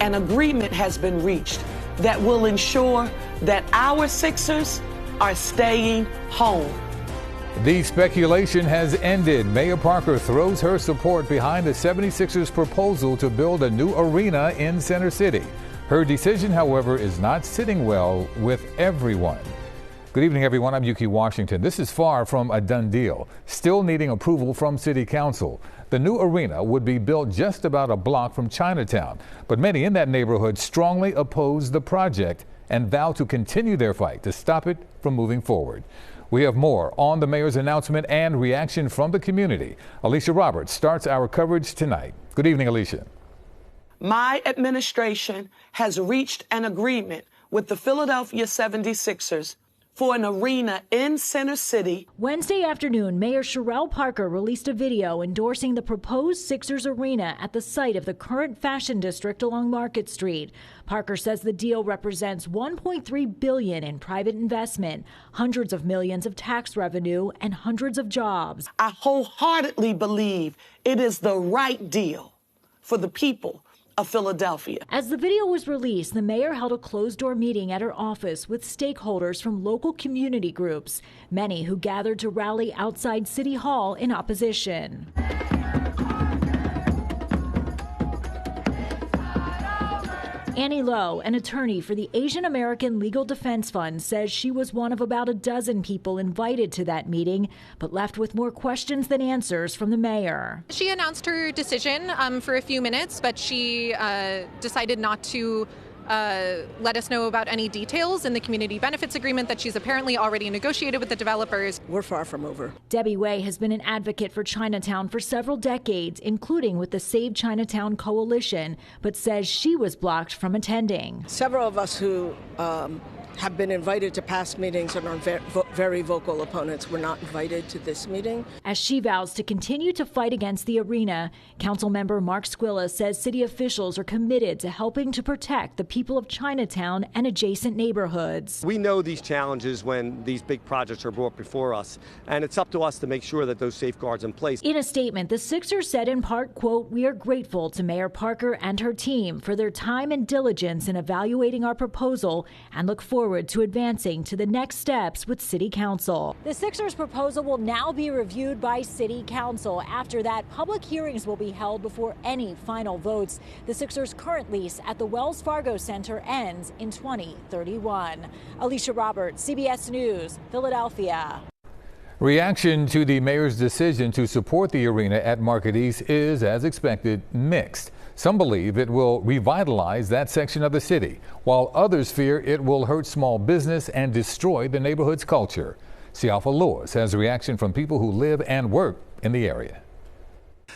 an agreement has been reached that will ensure that our Sixers are staying home. The speculation has ended. Mayor Parker throws her support behind the 76ers proposal to build a new arena in Center City. Her decision, however, is not sitting well with everyone. Good evening, everyone. I'm Yuki Washington. This is far from a done deal, still needing approval from City Council. The new arena would be built just about a block from Chinatown, but many in that neighborhood strongly oppose the project and vow to continue their fight to stop it from moving forward. We have more on the mayor's announcement and reaction from the community. Alicia Roberts starts our coverage tonight. Good evening, Alicia. My administration has reached an agreement with the Philadelphia 76ers for an arena in Center City. Wednesday afternoon, Mayor Cherelle Parker released a video endorsing the proposed Sixers arena at the site of the current fashion district along Market Street. Parker says the deal represents $1.3 billion in private investment, hundreds of millions of tax revenue, and hundreds of jobs. I wholeheartedly believe it is the right deal for the people of Philadelphia. As the video was released, the mayor held a closed-door meeting at her office with stakeholders from local community groups, many who gathered to rally outside City Hall in opposition. Annie Lowe, an attorney for the Asian American Legal Defense Fund, says she was one of about a dozen people invited to that meeting, but left with more questions than answers from the mayor. She announced her decision for a few minutes, but she decided not to let us know about any details in the community benefits agreement that she's apparently already negotiated with the developers. We're far from over. Debbie Way has been an advocate for Chinatown for several decades, including with the Save Chinatown Coalition, but says she was blocked from attending. Several of us who have been invited to past meetings and are very vocal opponents were not invited to this meeting. As she vows to continue to fight against the arena, Councilmember Mark Squilla says city officials are committed to helping to protect the people of Chinatown and adjacent neighborhoods. We know these challenges when these big projects are brought before us, and it's up to us to make sure that those safeguards in place. In a statement, the Sixers said in part, quote, "We are grateful to Mayor Parker and her team for their time and diligence in evaluating our proposal and look forward to advancing to the next steps with City Council." The Sixers proposal will now be reviewed by City Council. After that, public hearings will be held before any final votes. The Sixers' current lease at the Wells Fargo Center ends in 2031. Alicia Roberts, CBS News, Philadelphia. Reaction to the mayor's decision to support the arena at Market East is, as expected, mixed. Some believe it will revitalize that section of the city, while others fear it will hurt small business and destroy the neighborhood's culture. Siafa Lewis has a reaction from people who live and work in the area.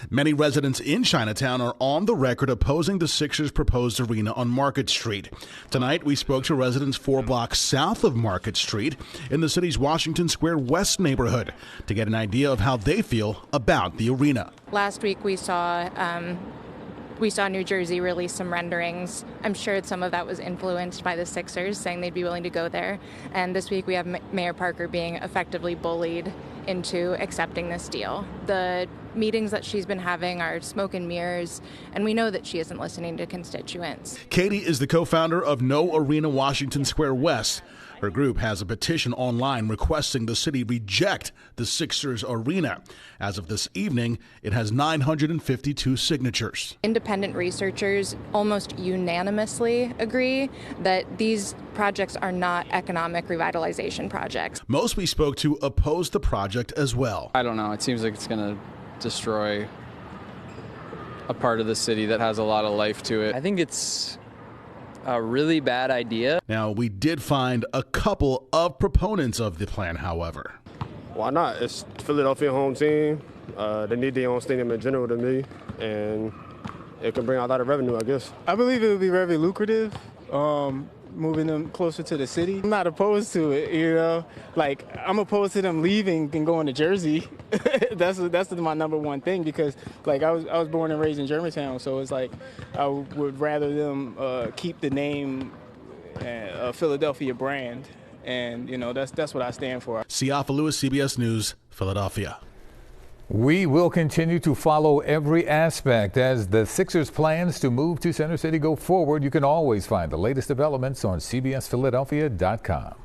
Many residents in Chinatown are on the record opposing the Sixers' proposed arena on Market Street. Tonight, we spoke to residents 4 blocks south of Market Street in the city's Washington Square West neighborhood to get an idea of how they feel about the arena. Last week, we saw New Jersey release some renderings. I'm sure some of that was influenced by the Sixers saying they'd be willing to go there. And this week we have Mayor Parker being effectively bullied into accepting this deal. The meetings that she's been having are smoke and mirrors, and we know that she isn't listening to constituents. Katie is the co-founder of No Arena Washington Square West. Her group has a petition online requesting the city reject the Sixers arena. As of this evening, it has 952 signatures. Independent researchers almost unanimously agree that these projects are not economic revitalization projects. Most we spoke to oppose the project as well. I don't know. It seems like it's going to destroy a part of the city that has a lot of life to it. I think it's a really bad idea. Now, we did find a couple of proponents of the plan, however. Why not? It's Philadelphia home team. They need their own stadium in general to me, and it can bring a lot of revenue, I guess. I believe it would be very lucrative, moving them closer to the city. I'm not opposed to it, you know. Like, I'm opposed to them leaving and going to Jersey. That's my number one thing, because like I was born and raised in Germantown, so it's like I would rather them keep the name Philadelphia brand, and you know that's what I stand for. Siafa Lewis, CBS News, Philadelphia. We will continue to follow every aspect as the Sixers' plans to move to Center City go forward. You can always find the latest developments on CBSPhiladelphia.com.